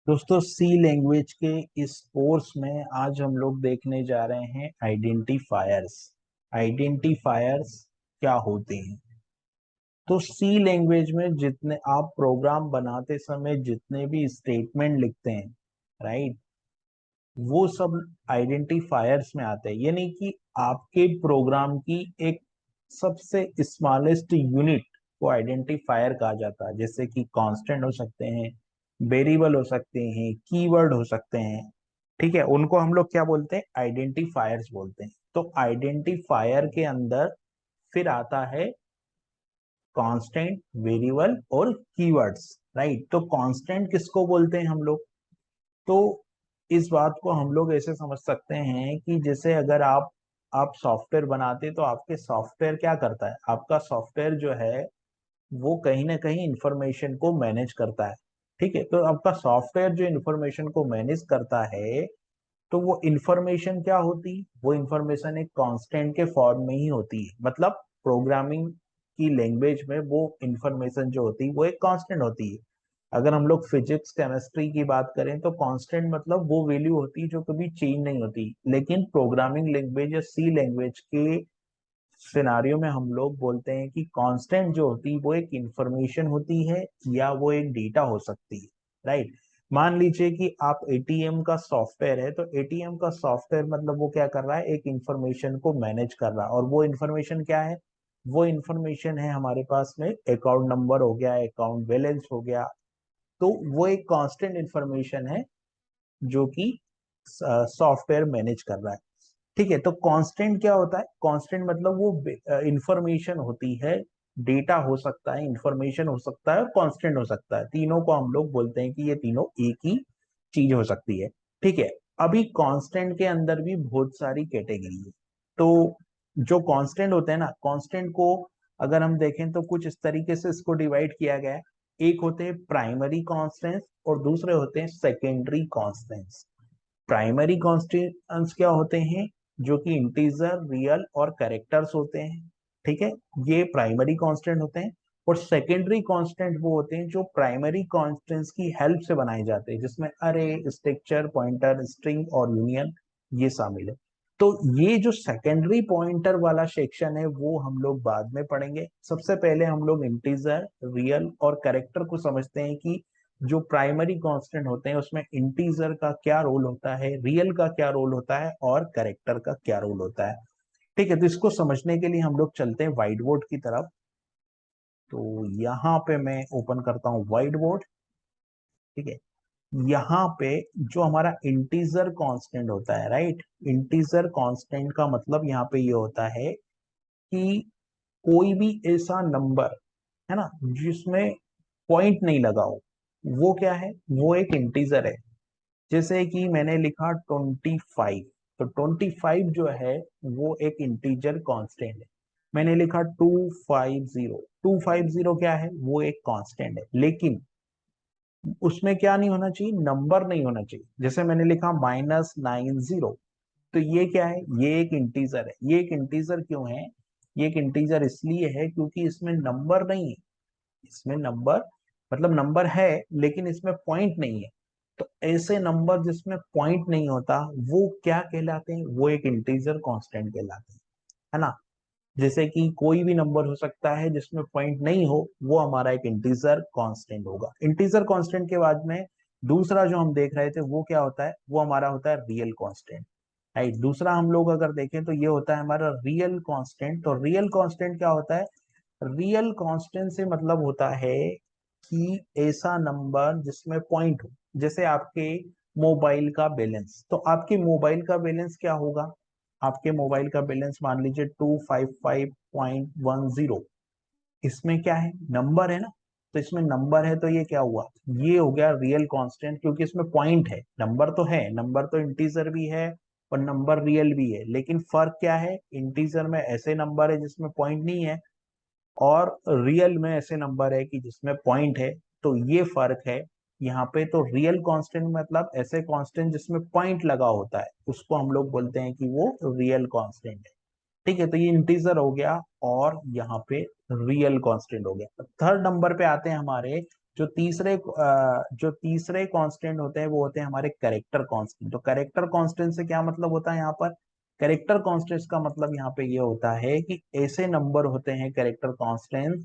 दोस्तों सी लैंग्वेज के इस कोर्स में आज हम लोग देखने जा रहे हैं आइडेंटिफायर्स। आइडेंटिफायर्स क्या होते हैं? तो सी लैंग्वेज में जितने आप प्रोग्राम बनाते समय जितने भी स्टेटमेंट लिखते हैं, राइट, वो सब आइडेंटिफायर्स में आते हैं। यानी कि आपके प्रोग्राम की एक सबसे स्मॉलेस्ट यूनिट को आइडेंटिफायर कहा जाता है। जैसे कि कांस्टेंट हो सकते हैं, वेरिएबल हो सकते हैं, कीवर्ड हो सकते हैं। ठीक है, उनको हम लोग क्या बोलते हैं? आइडेंटिफायर्स बोलते हैं। तो आइडेंटिफायर के अंदर फिर आता है कांस्टेंट, वेरिएबल और कीवर्ड्स, राइट। तो कांस्टेंट किसको बोलते हैं हम लोग? तो इस बात को हम लोग ऐसे समझ सकते हैं कि जैसे अगर आप सॉफ्टवेयर बनाते तो आपके सॉफ्टवेयर क्या करता है? आपका सॉफ्टवेयर जो है वो कहीं ना कहीं इंफॉर्मेशन को मैनेज करता है। ठीक है, तो आपका सॉफ्टवेयर जो इंफॉर्मेशन को मैनेज करता है, तो वो इंफॉर्मेशन क्या होती? वो इंफॉर्मेशन एक कांस्टेंट के फॉर्म में ही होती है। मतलब प्रोग्रामिंग की लैंग्वेज में वो इंफॉर्मेशन जो होती है वो एक कांस्टेंट होती है। अगर हम लोग फिजिक्स केमिस्ट्री की बात करें तो कांस्टेंट मतलब वो वैल्यू होती है जो कभी चेंज नहीं होती। लेकिन प्रोग्रामिंग लैंग्वेज या सी लैंग्वेज के सिनारियो में हम लोग बोलते हैं कि कांस्टेंट जो होती है वो एक इंफॉर्मेशन होती है या वो एक डेटा हो सकती है, राइट। मान लीजिए कि आप एटीएम का सॉफ्टवेयर है, तो एटीएम का सॉफ्टवेयर मतलब वो क्या कर रहा है? एक इंफॉर्मेशन को मैनेज कर रहा है। और वो इंफॉर्मेशन क्या है? वो इंफॉर्मेशन है हमारे पास में अकाउंट नंबर हो गया, अकाउंट बैलेंस हो गया। तो वो एक कांस्टेंट इंफॉर्मेशन है जो कि सॉफ्टवेयर मैनेज कर रहा है। ठीक है, तो कांस्टेंट क्या होता है? कांस्टेंट मतलब वो इंफॉर्मेशन होती है, डेटा हो सकता है, इंफॉर्मेशन हो सकता है और कांस्टेंट हो सकता है। तीनों को हम लोग बोलते हैं कि ये तीनों एक ही चीज हो सकती है। ठीक है, अभी कांस्टेंट के अंदर भी बहुत सारी कैटेगरी है। तो जो कांस्टेंट होते हैं ना, कांस्टेंट को अगर हम देखें तो कुछ इस तरीके से इसको डिवाइड किया गया है। एक होते हैं प्राइमरी कांस्टेंट्स और दूसरे होते हैं सेकेंडरी कांस्टेंट्स। प्राइमरी कांस्टेंट्स क्या होते हैं? जो कि इंटीजर, रियल और कैरेक्टर्स होते हैं। ठीक है, ये प्राइमरी कांस्टेंट होते हैं। और सेकेंडरी कांस्टेंट वो होते हैं जो प्राइमरी कांस्टेंट्स की हेल्प से बनाए जाते हैं, जिसमें अरे, स्ट्रक्चर, पॉइंटर, स्ट्रिंग और यूनियन ये शामिल है। तो ये जो सेकेंडरी पॉइंटर वाला सेक्शन है वो हम लोग बाद में पढ़ेंगे। सबसे पहले हम लोग इंटीजर, रियल और कैरेक्टर को समझते हैं कि जो प्राइमरी कांस्टेंट होते हैं उसमें इंटीजर का क्या रोल होता है, रियल का क्या रोल होता है और कैरेक्टर का क्या रोल होता है। ठीक है, तो इसको समझने के लिए हम लोग चलते हैं व्हाइट बोर्ड की तरफ। तो यहाँ पे मैं ओपन करता हूँ व्हाइट बोर्ड। ठीक है, यहाँ पे जो हमारा इंटीजर कांस्टेंट होता है, राइट, इंटीजर कांस्टेंट का मतलब यहाँ पे ये होता है कि कोई भी ऐसा नंबर है ना जिसमें पॉइंट नहीं लगा हो, वो क्या है? वो एक इंटीजर है। जैसे कि मैंने लिखा 25, तो 25 जो है वो एक इंटीजर कांस्टेंट है। मैंने लिखा 250, 250 क्या है? वो एक कांस्टेंट है। लेकिन उसमें क्या नहीं होना चाहिए? नंबर नहीं होना चाहिए। जैसे मैंने लिखा -90, तो ये क्या है? ये एक इंटीजर है। ये एक इंटीजर क्यों है? ये एक इंटीजर इसलिए है क्योंकि इसमें नंबर नहीं है। इसमें नंबर मतलब नंबर है लेकिन इसमें पॉइंट नहीं है। तो ऐसे नंबर जिसमें पॉइंट नहीं होता वो क्या कहलाते हैं? वो एक इंटीजर कांस्टेंट कहलाते हैं, है ना। जैसे कि कोई भी नंबर हो सकता है जिसमें पॉइंट नहीं हो, वो हमारा एक इंटीजर कांस्टेंट होगा। इंटीजर कांस्टेंट के बाद में दूसरा जो हम देख रहे थे वो क्या होता है? वो हमारा होता है रियल कांस्टेंट, राइट। दूसरा हम लोग अगर देखें तो ये होता है हमारा रियल कांस्टेंट। तो रियल कांस्टेंट क्या होता है? रियल कांस्टेंट से मतलब होता है कि ऐसा नंबर जिसमें पॉइंट हो। जैसे आपके मोबाइल का बैलेंस, तो आपके मोबाइल का बैलेंस क्या होगा? आपके मोबाइल का बैलेंस मान लीजिए 255.10। इसमें क्या है? नंबर है ना। तो इसमें नंबर है तो ये क्या हुआ? ये हो गया रियल कांस्टेंट, क्योंकि इसमें पॉइंट है। नंबर तो है, नंबर तो इंटीजर भी है और नंबर रियल भी है। लेकिन फर्क क्या है? इंटीजर में ऐसे नंबर है जिसमें पॉइंट नहीं है और रियल में ऐसे नंबर है कि जिसमें पॉइंट है। तो ये फर्क है यहाँ पे। तो रियल कांस्टेंट मतलब ऐसे कांस्टेंट जिसमें पॉइंट लगा होता है, उसको हम लोग बोलते हैं कि वो रियल कांस्टेंट है। ठीक है, तो ये इंटीजर हो गया और यहाँ पे रियल कांस्टेंट हो गया। थर्ड नंबर पे आते हैं हमारे जो तीसरे कांस्टेंट होते हैं वो होते हैं हमारे कैरेक्टर कांस्टेंट। तो कैरेक्टर कांस्टेंट से क्या मतलब होता है यहाँ पर, कैरेक्टर कांस्टेंट का मतलब यहाँ पे ये होता है कि ऐसे नंबर होते हैं कैरेक्टर कांस्टेंट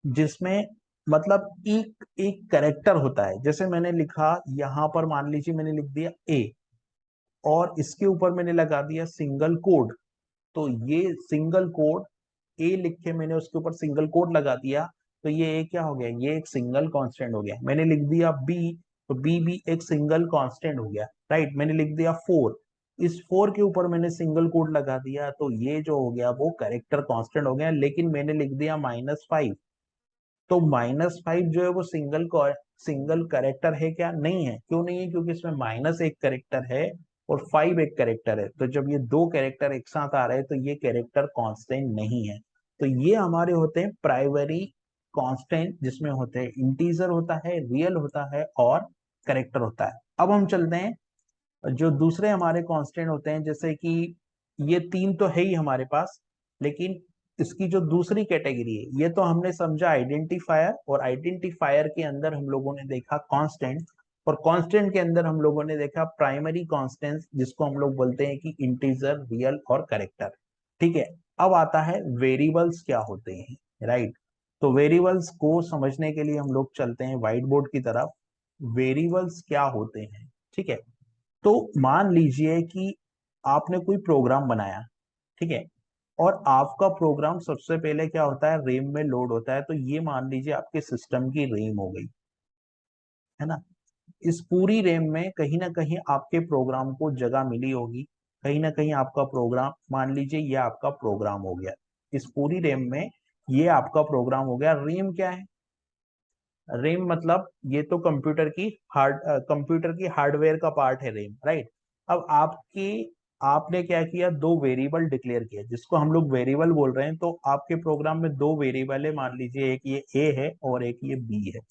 जिसमें मतलब एक एक कैरेक्टर होता है। जैसे मैंने लिखा यहाँ पर, मान लीजिए मैंने लिख दिया ए, और इसके ऊपर मैंने लगा दिया सिंगल कोड। तो ये सिंगल कोड ए लिख के मैंने उसके ऊपर सिंगल कोड लगा दिया, तो ये ए क्या हो गया, ये एक सिंगल कांस्टेंट हो गया। मैंने लिख दिया बी, तो बी भी एक सिंगल कांस्टेंट हो गया, राइट। मैंने लिख दिया फोर, इस फोर के ऊपर मैंने सिंगल कोड लगा दिया, तो ये जो हो गया वो कैरेक्टर कांस्टेंट हो गया। लेकिन मैंने लिख दिया -5, तो -5 जो है वो सिंगल करेक्टर है क्या, नहीं है। क्यों नहीं है, क्योंकि इसमें माइनस एक करेक्टर है और 5 एक करेक्टर है। तो जब ये दो कैरेक्टर एक साथ आ रहे हैं तो ये कैरेक्टर कांस्टेंट नहीं है। तो ये हमारे होते हैं प्राइमरी कांस्टेंट, जिसमें होते हैं इंटीजर होता है, रियल होता है और करेक्टर होता है। अब हम चलते हैं जो दूसरे हमारे कांस्टेंट होते हैं, जैसे कि ये तीन तो है ही हमारे पास, लेकिन इसकी जो दूसरी कैटेगरी है, ये तो हमने समझा आइडेंटिफायर, और आइडेंटिफायर के अंदर हम लोगों ने देखा कांस्टेंट, और कांस्टेंट के अंदर हम लोगों ने देखा प्राइमरी कांस्टेंट, जिसको हम लोग बोलते हैं कि इंटीजर, रियल और करेक्टर। ठीक है, अब आता है वेरिएबल्स क्या होते हैं, राइट। तो वेरिएबल्स को समझने के लिए हम लोग चलते हैं व्हाइट बोर्ड की तरफ। वेरिएबल्स क्या होते हैं, ठीक है। तो मान लीजिए कि आपने कोई प्रोग्राम बनाया, ठीक है, और आपका प्रोग्राम सबसे पहले क्या होता है, रेम में लोड होता है। तो ये मान लीजिए आपके सिस्टम की रेम हो गई, है ना। इस पूरी रेम में कहीं ना कहीं आपके प्रोग्राम को जगह मिली होगी, कहीं ना कहीं आपका प्रोग्राम, मान लीजिए ये आपका प्रोग्राम हो गया, इस पूरी रेम में ये आपका प्रोग्राम हो गया। रेम क्या है, रेम मतलब ये तो कंप्यूटर की हार्डवेयर का पार्ट है रेम, राइट। अब आपने क्या किया, दो वेरिएबल डिक्लेयर किया, जिसको हम लोग वेरिएबल बोल रहे हैं। तो आपके प्रोग्राम में दो वेरिएबल है, मान लीजिए एक ये ए है और एक ये बी है,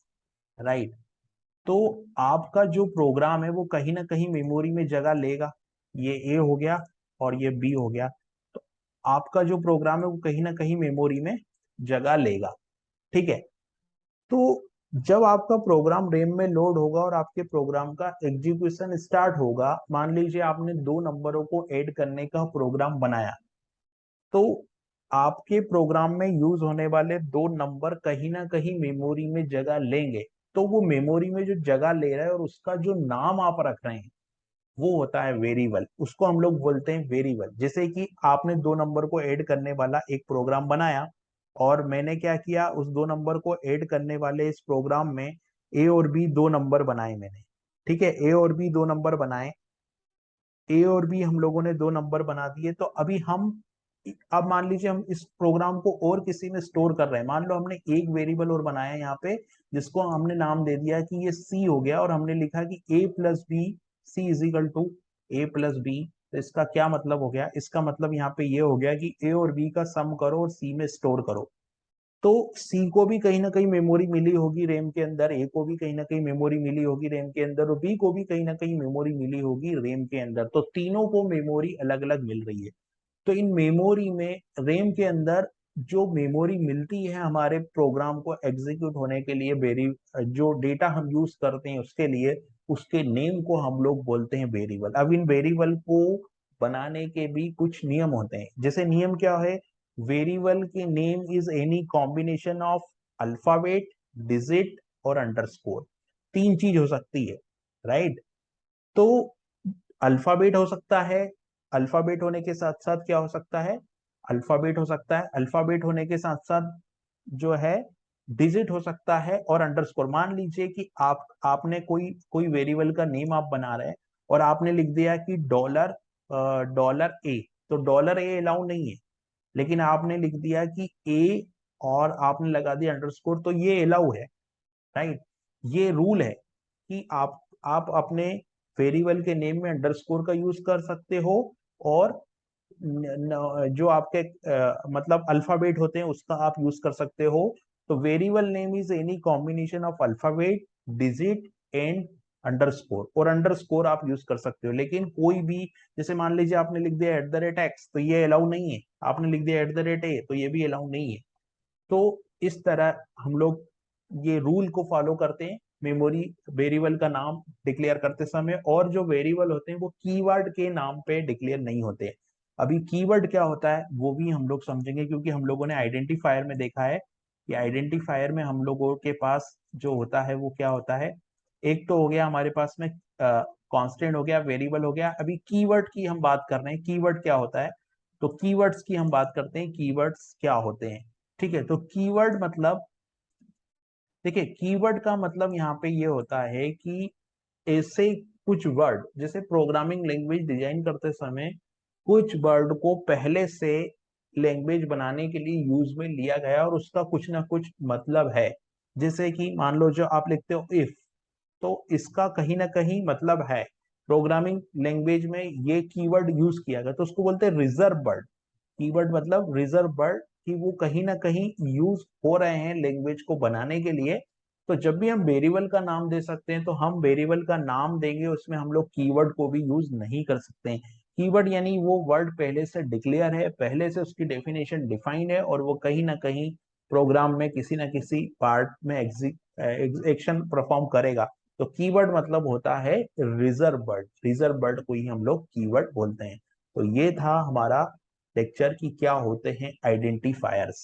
राइट। तो आपका जो प्रोग्राम है वो कहीं ना कहीं मेमोरी में जगह लेगा। ये ए हो गया और ये बी हो गया, तो आपका जो प्रोग्राम है वो कहीं ना कहीं मेमोरी में जगह लेगा, ठीक है। तो जब आपका प्रोग्राम रेम में लोड होगा और आपके प्रोग्राम का एग्जीक्यूशन स्टार्ट होगा, मान लीजिए आपने दो नंबरों को ऐड करने का प्रोग्राम बनाया, तो आपके प्रोग्राम में यूज होने वाले दो नंबर कहीं ना कहीं मेमोरी में जगह लेंगे। तो वो मेमोरी में जो जगह ले रहा है और उसका जो नाम आप रख रहे हैं वो होता है वेरिएबल, उसको हम लोग बोलते हैं वेरिएबल। जैसे कि आपने दो नंबर को ऐड करने वाला एक प्रोग्राम बनाया, और मैंने क्या किया, उस दो नंबर को ऐड करने वाले इस प्रोग्राम में ए और बी दो नंबर बनाए मैंने, ठीक है। ए और बी दो नंबर बनाए, ए और बी हम लोगों ने दो नंबर बना दिए। तो अभी हम, अब मान लीजिए हम इस प्रोग्राम को और किसी में स्टोर कर रहे हैं। मान लो हमने एक वेरिएबल और बनाया यहाँ पे, जिसको हमने नाम दे दिया कि ये सी हो गया, और हमने लिखा कि A plus B C is equal to A plus B. तो इसका क्या मतलब हो गया, इसका मतलब यहाँ पे ये हो गया कि ए और बी का सम करो और सी में स्टोर करो। तो सी को भी कहीं ना कहीं मेमोरी मिली होगी रेम के अंदर, ए को भी कहीं ना कहीं मेमोरी मिली होगी रेम के अंदर, और बी को भी कहीं ना कहीं मेमोरी मिली होगी रेम के अंदर। तो तीनों को मेमोरी अलग अलग मिल रही है। तो इन मेमोरी में, रेम के अंदर जो मेमोरी मिलती है हमारे प्रोग्राम को एग्जीक्यूट होने के लिए, वेरी जो डेटा हम यूज करते हैं उसके लिए, उसके नेम को हम लोग बोलते हैं वेरिएबल। अब इन वेरिएबल को बनाने के भी कुछ नियम होते हैं। जैसे नियम क्या है, वेरिएबल के name is any combination of alphabet, digit और अंडरस्कोर। तीन चीज हो सकती है, राइट। तो अल्फाबेट हो सकता है, अल्फाबेट होने के साथ साथ क्या हो सकता है, अल्फाबेट हो सकता है, अल्फाबेट होने के साथ साथ जो है डिजिट हो सकता है, और अंडरस्कोर। मान लीजिए कि आपने कोई कोई वेरिएबल का नेम आप बना रहे हैं, और आपने लिख दिया कि डॉलर ए। तो डॉलर ए अलाउ नहीं है, लेकिन आपने लिख दिया कि ए और आपने लगा दिया अंडरस्कोर, तो ये अलाउ है, राइट। ये रूल है कि आप अपने वेरिएबल के नेम में अंडरस्कोर का यूज कर सकते हो, और जो आपके मतलब अल्फाबेट होते हैं उसका आप यूज कर सकते हो। तो variable name is any combination of alphabet, digit and underscore, और अंडरस्कोर आप यूज कर सकते हो। लेकिन कोई भी, जैसे मान लीजिए आपने लिख दिया @x, तो ये अलाउ नहीं है। आपने लिख दिया @a, तो ये भी अलाउ नहीं है। तो इस तरह हम लोग ये रूल को फॉलो करते हैं मेमोरी वेरिएबल का नाम डिक्लेयर करते समय। और जो वेरिएबल होते हैं वो कीवर्ड के नाम पे डिक्लेयर नहीं होते। अभी कीवर्ड क्या होता है वो भी हम लोग समझेंगे, क्योंकि हम लोगों ने आइडेंटिफायर में देखा है कि आइडेंटिफायर में हम लोगों के पास जो होता है वो क्या होता है। एक तो हो गया हमारे पास में कांस्टेंट हो गया, वेरिएबल हो गया। अभी कीवर्ड की हम बात कर रहे हैं, कीवर्ड क्या होता है। तो कीवर्ड्स की हम बात करते हैं, कीवर्ड्स क्या होते हैं। ठीक है, तो कीवर्ड मतलब, देखिए कीवर्ड का मतलब यहाँ पे ये होता है कि ऐसे कुछ वर्ड, जैसे प्रोग्रामिंग लैंग्वेज डिजाइन करते समय कुछ वर्ड को पहले से लैंग्वेज बनाने के लिए यूज में लिया गया और उसका कुछ ना कुछ मतलब है। जैसे कि मान लो जो आप लिखते हो इफ, तो इसका कहीं ना कहीं मतलब है। प्रोग्रामिंग लैंग्वेज में ये कीवर्ड यूज किया गया तो उसको बोलते हैं रिजर्व वर्ड। कीवर्ड मतलब रिजर्व वर्ड, कि वो कहीं ना कहीं यूज हो रहे हैं लैंग्वेज को बनाने के लिए। तो जब भी हम वेरिएबल का नाम दे सकते हैं तो हम वेरिएबल का नाम देंगे, उसमें हम लोग कीवर्ड को भी यूज नहीं कर सकते हैं। कीवर्ड यानी वो वर्ड पहले से डिक्लेयर है, पहले से उसकी डेफिनेशन डिफाइन है और वो कहीं ना कहीं प्रोग्राम में किसी ना किसी पार्ट में एक्शन परफॉर्म करेगा। तो कीवर्ड मतलब होता है रिजर्व वर्ड, रिजर्व वर्ड को ही हम लोग कीवर्ड बोलते हैं। तो ये था हमारा लेक्चर की क्या होते हैं आइडेंटिफायर्स।